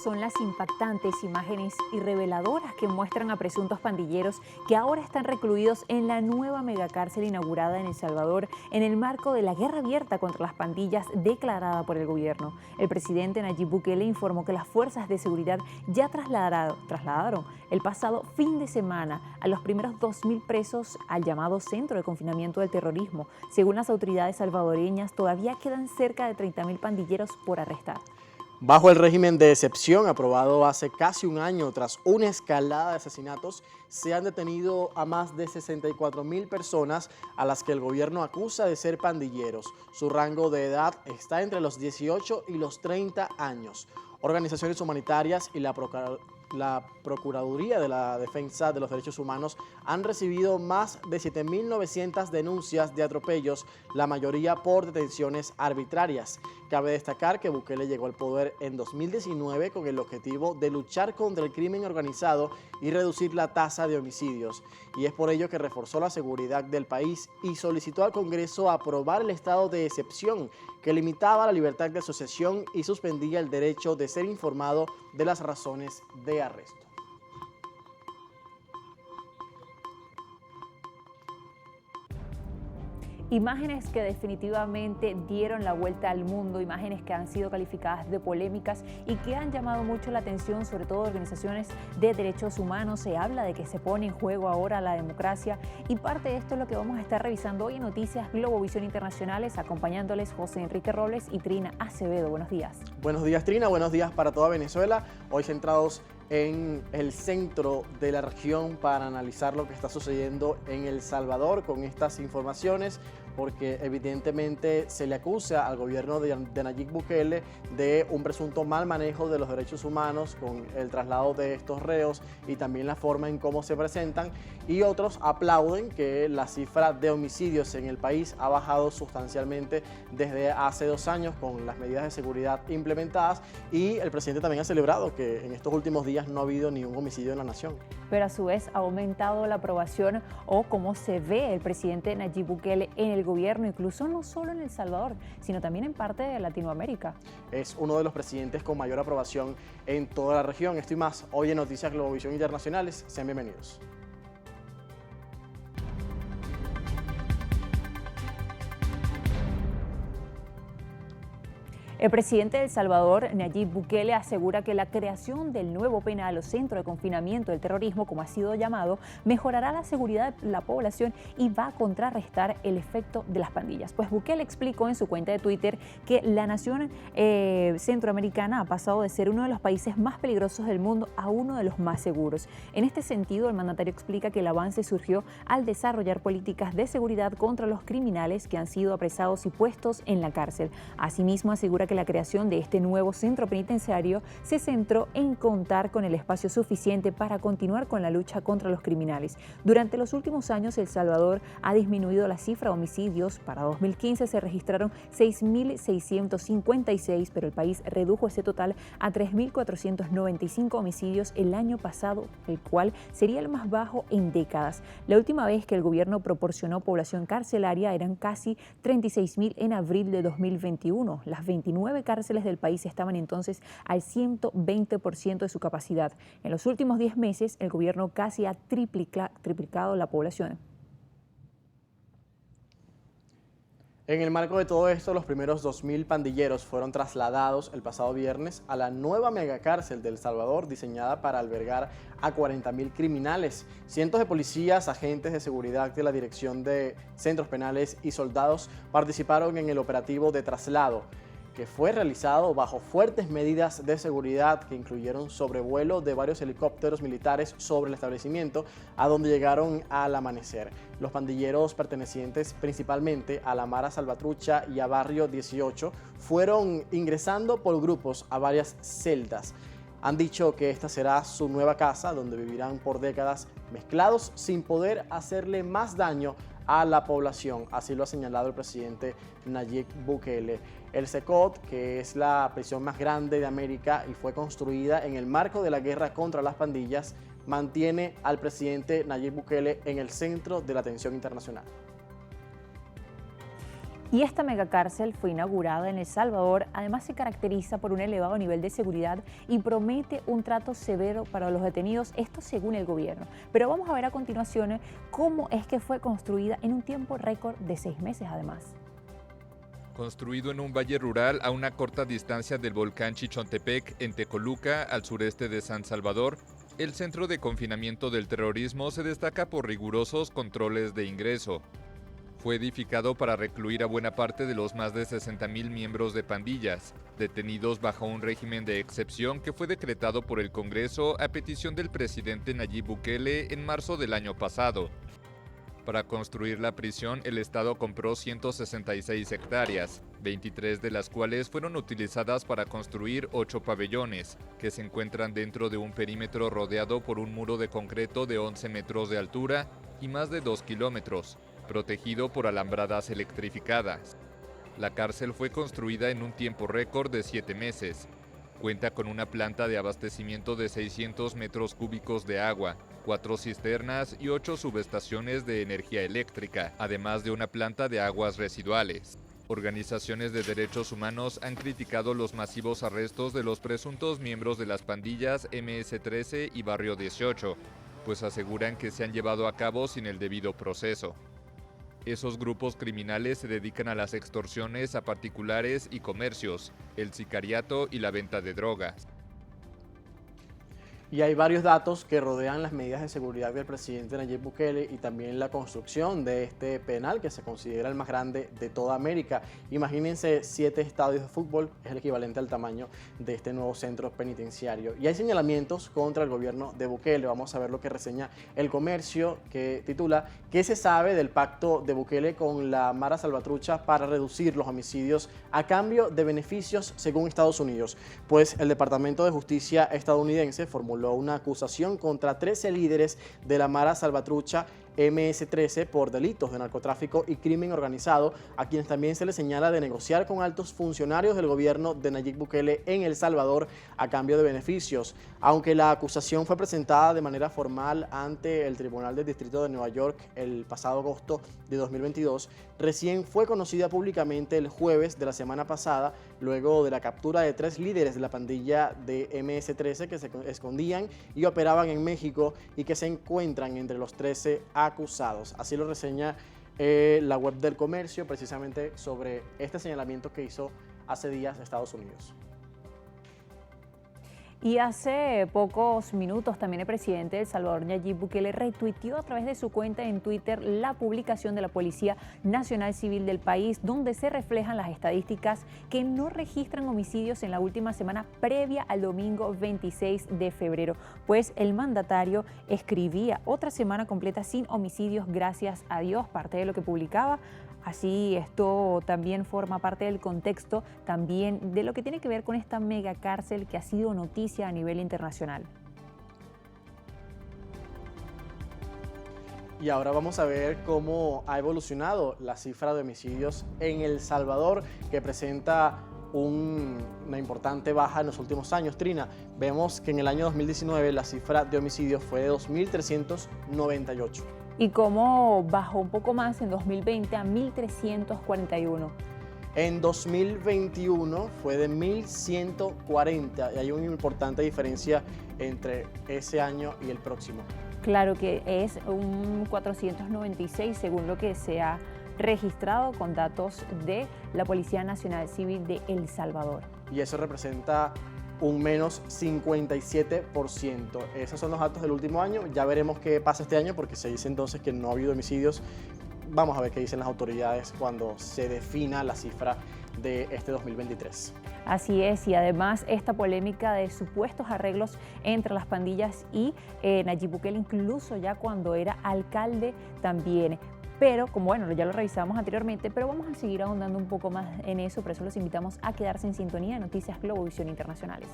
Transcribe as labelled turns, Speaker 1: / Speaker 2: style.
Speaker 1: son las impactantes imágenes y reveladoras que muestran a presuntos pandilleros que ahora están recluidos en la nueva megacárcel inaugurada en El Salvador en el marco de la guerra abierta contra las pandillas declarada por el gobierno. El presidente Nayib Bukele informó que las fuerzas de seguridad ya trasladaron el pasado fin de semana a los primeros 2.000 presos al llamado Centro de Confinamiento del Terrorismo. Según las autoridades salvadoreñas, todavía quedan cerca de 30.000 pandilleros por arrestar.
Speaker 2: Bajo el régimen de excepción aprobado hace casi un año tras una escalada de asesinatos, se han detenido a más de 64.000 personas a las que el gobierno acusa de ser pandilleros. Su rango de edad está entre los 18 y los 30 años. Organizaciones humanitarias y la Procuraduría de la Defensa de los Derechos Humanos han recibido más de 7.900 denuncias de atropellos, la mayoría por detenciones arbitrarias. Cabe destacar que Bukele llegó al poder en 2019 con el objetivo de luchar contra el crimen organizado y reducir la tasa de homicidios. Y es por ello que reforzó la seguridad del país y solicitó al Congreso aprobar el estado de excepción que limitaba la libertad de asociación y suspendía el derecho de ser informado de las razones de arresto.
Speaker 1: Imágenes que definitivamente dieron la vuelta al mundo, imágenes que han sido calificadas de polémicas y que han llamado mucho la atención, sobre todo organizaciones de derechos humanos. Se habla de que se pone en juego ahora la democracia y parte de esto es lo que vamos a estar revisando hoy en Noticias Globovisión Internacionales, acompañándoles José Enrique Robles y Trina Acevedo. Buenos días.
Speaker 2: Buenos días, Trina. Buenos días para toda Venezuela. Hoy centrados en el centro de la región para analizar lo que está sucediendo en El Salvador con estas informaciones, porque evidentemente se le acusa al gobierno de Nayib Bukele de un presunto mal manejo de los derechos humanos con el traslado de estos reos y también la forma en cómo se presentan, y otros aplauden que la cifra de homicidios en el país ha bajado sustancialmente desde hace 2 años con las medidas de seguridad implementadas, y el presidente también ha celebrado que en estos últimos días no ha habido ni un homicidio en la nación.
Speaker 1: Pero a su vez ha aumentado la aprobación o cómo se ve el presidente Nayib Bukele en el gobierno, incluso no solo en El Salvador, sino también en parte de Latinoamérica.
Speaker 2: Es uno de los presidentes con mayor aprobación en toda la región. Esto y más hoy en Noticias Globovisión Internacionales. Sean bienvenidos.
Speaker 1: El presidente de El Salvador, Nayib Bukele, asegura que la creación del nuevo penal o centro de confinamiento del terrorismo, como ha sido llamado, mejorará la seguridad de la población y va a contrarrestar el efecto de las pandillas. Pues Bukele explicó en su cuenta de Twitter que la nación centroamericana ha pasado de ser uno de los países más peligrosos del mundo a uno de los más seguros. En este sentido, el mandatario explica que el avance surgió al desarrollar políticas de seguridad contra los criminales que han sido apresados y puestos en la cárcel. Asimismo, asegura que la creación de este nuevo centro penitenciario se centró en contar con el espacio suficiente para continuar con la lucha contra los criminales. Durante los últimos años, El Salvador ha disminuido la cifra de homicidios. Para 2015 se registraron 6.656, pero el país redujo ese total a 3.495 homicidios el año pasado, el cual sería el más bajo en décadas. La última vez que el gobierno proporcionó población carcelaria eran casi 36.000 en abril de 2021. Las 29 cárceles del país estaban entonces al 120% de su capacidad. En los últimos 10 meses, el gobierno casi ha triplicado la población.
Speaker 2: En el marco de todo esto, los primeros 2.000 pandilleros fueron trasladados el pasado viernes a la nueva megacárcel de El Salvador, diseñada para albergar a 40.000 criminales. Cientos de policías, agentes de seguridad de la Dirección de Centros Penales y soldados participaron en el operativo de traslado, que fue realizado bajo fuertes medidas de seguridad que incluyeron sobrevuelo de varios helicópteros militares sobre el establecimiento, a donde llegaron al amanecer. Los pandilleros pertenecientes principalmente a la Mara Salvatrucha y a Barrio 18 fueron ingresando por grupos a varias celdas. Han dicho que esta será su nueva casa, donde vivirán por décadas mezclados sin poder hacerle más daño a la población. Así lo ha señalado el presidente Nayib Bukele. El CECOT, que es la prisión más grande de América y fue construida en el marco de la guerra contra las pandillas, mantiene al presidente Nayib Bukele en el centro de la atención internacional.
Speaker 1: Y esta megacárcel fue inaugurada en El Salvador. Además, se caracteriza por un elevado nivel de seguridad y promete un trato severo para los detenidos, esto según el gobierno. Pero vamos a ver a continuación cómo es que fue construida en un tiempo récord de 6 meses además.
Speaker 3: Construido en un valle rural a una corta distancia del volcán Chichontepec, en Tecoluca, al sureste de San Salvador, el centro de confinamiento del terrorismo se destaca por rigurosos controles de ingreso. Fue edificado para recluir a buena parte de los más de 60,000 miembros de pandillas, detenidos bajo un régimen de excepción que fue decretado por el Congreso a petición del presidente Nayib Bukele en marzo del año pasado. Para construir la prisión, el Estado compró 166 hectáreas, 23 de las cuales fueron utilizadas para construir 8 pabellones, que se encuentran dentro de un perímetro rodeado por un muro de concreto de 11 metros de altura y más de 2 kilómetros, protegido por alambradas electrificadas. La cárcel fue construida en un tiempo récord de 7 meses. Cuenta con una planta de abastecimiento de 600 metros cúbicos de agua, 4 cisternas y 8 subestaciones de energía eléctrica, además de una planta de aguas residuales. Organizaciones de derechos humanos han criticado los masivos arrestos de los presuntos miembros de las pandillas MS-13 y Barrio 18, pues aseguran que se han llevado a cabo sin el debido proceso. Esos grupos criminales se dedican a las extorsiones a particulares y comercios, el sicariato y la venta de drogas.
Speaker 2: Y hay varios datos que rodean las medidas de seguridad del presidente Nayib Bukele y también la construcción de este penal que se considera el más grande de toda América. Imagínense 7 estadios de fútbol, es el equivalente al tamaño de este nuevo centro penitenciario. Y hay señalamientos contra el gobierno de Bukele. Vamos a ver lo que reseña El Comercio, que titula ¿Qué se sabe del pacto de Bukele con la Mara Salvatrucha para reducir los homicidios a cambio de beneficios según Estados Unidos? Pues el Departamento de Justicia estadounidense formuló una acusación contra 13 líderes de la Mara Salvatrucha MS-13 por delitos de narcotráfico y crimen organizado, a quienes también se les señala de negociar con altos funcionarios del gobierno de Nayib Bukele en El Salvador a cambio de beneficios. Aunque la acusación fue presentada de manera formal ante el Tribunal del Distrito de Nueva York el pasado agosto de 2022, recién fue conocida públicamente el jueves de la semana pasada, luego de la captura de 3 líderes de la pandilla de MS-13 que se escondían y operaban en México y que se encuentran entre los 13 acusados. Así lo reseña la web del Comercio, precisamente sobre este señalamiento que hizo hace días Estados Unidos.
Speaker 1: Y hace pocos minutos también el presidente de El Salvador, Nayib Bukele, retuiteó a través de su cuenta en Twitter la publicación de la Policía Nacional Civil del país, donde se reflejan las estadísticas que no registran homicidios en la última semana previa al domingo 26 de febrero. Pues el mandatario escribía otra semana completa sin homicidios, gracias a Dios, parte de lo que publicaba. Así esto también forma parte del contexto también de lo que tiene que ver con esta mega cárcel que ha sido noticia a nivel internacional.
Speaker 2: Y ahora vamos a ver cómo ha evolucionado la cifra de homicidios en El Salvador, que presenta una importante baja en los últimos años. Trina, vemos que en el año 2019 la cifra de homicidios fue de 2.398.
Speaker 1: Y cómo bajó un poco más en 2020 a 1.341.
Speaker 2: En 2021 fue de 1.140 y hay una importante diferencia entre ese año y el próximo.
Speaker 1: Claro que es un 496 según lo que se ha registrado con datos de la Policía Nacional Civil de El Salvador.
Speaker 2: Y eso representa un menos 57%. Esos son los datos del último año. Ya veremos qué pasa este año porque se dice entonces que no ha habido homicidios. Vamos a ver qué dicen las autoridades cuando se defina la cifra de este 2023.
Speaker 1: Así es, y además esta polémica de supuestos arreglos entre las pandillas y Nayib Bukele, incluso ya cuando era alcalde también. Pero, como bueno, ya lo revisamos anteriormente, pero vamos a seguir ahondando un poco más en eso, por eso los invitamos a quedarse en sintonía de Noticias Globovisión Internacionales.